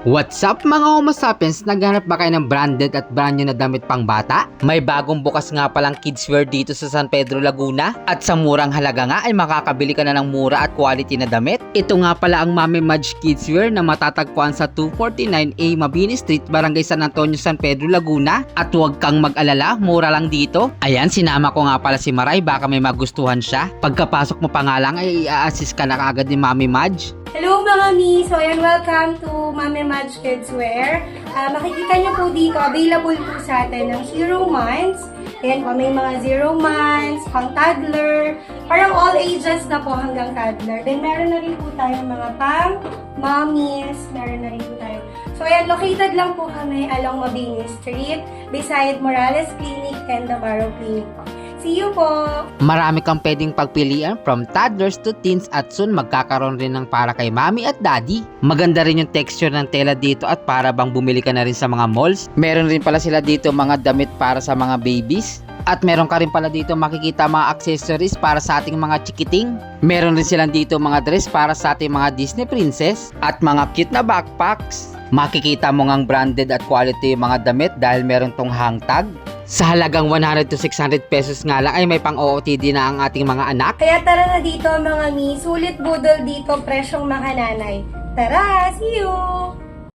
What's up mga Homo sapiens? Naghanap ba kayo ng branded at brand new na damit pang bata? May bagong bukas nga palang kidswear dito sa San Pedro, Laguna. At sa murang halaga nga ay makakabili ka na ng mura at quality na damit. Ito nga pala ang Mami Madge Kidswear na matatagpuan sa 249A Mabini Street, Barangay San Antonio, San Pedro, Laguna. At huwag kang mag-alala, mura lang dito. Ayan, sinama ko nga pala si Maray, baka may magustuhan siya. Pagkapasok mo pa nga lang ay i-assist ka na kaagad ni Mami Madge. Hello mga mi! So ayan, welcome to Mami Madge Kidswear. Makikita niyo po dito, available po sa atin ng 0 months. Ayan po, may mga 0 months, pang toddler, parang all ages na po hanggang toddler. Then meron na rin po tayong mga pang mommies, meron na rin po tayo. So ayan, located lang po kami along Mabini Street, beside Morales Clinic and the Barrow Clinic po. See you po! Marami kang pwedeng pagpilian from toddlers to teens at soon magkakaroon rin ng para kay mami at daddy. Maganda rin yung texture ng tela dito at para bang bumili ka na rin sa mga malls. Meron rin pala sila dito mga damit para sa mga babies. At meron ka rin pala dito makikita mga accessories para sa ating mga chikiting. Meron rin silang dito mga dress para sa ating mga Disney princess at mga cute na backpacks. Makikita mo ngang branded at quality yung mga damit dahil meron tong hang tag. Sa halagang 100 to 600 pesos nga lang ay may pang-OOTD na ang ating mga anak. Kaya tara na dito mga mi, sulit budol dito, presyong makananay. Tara, see you!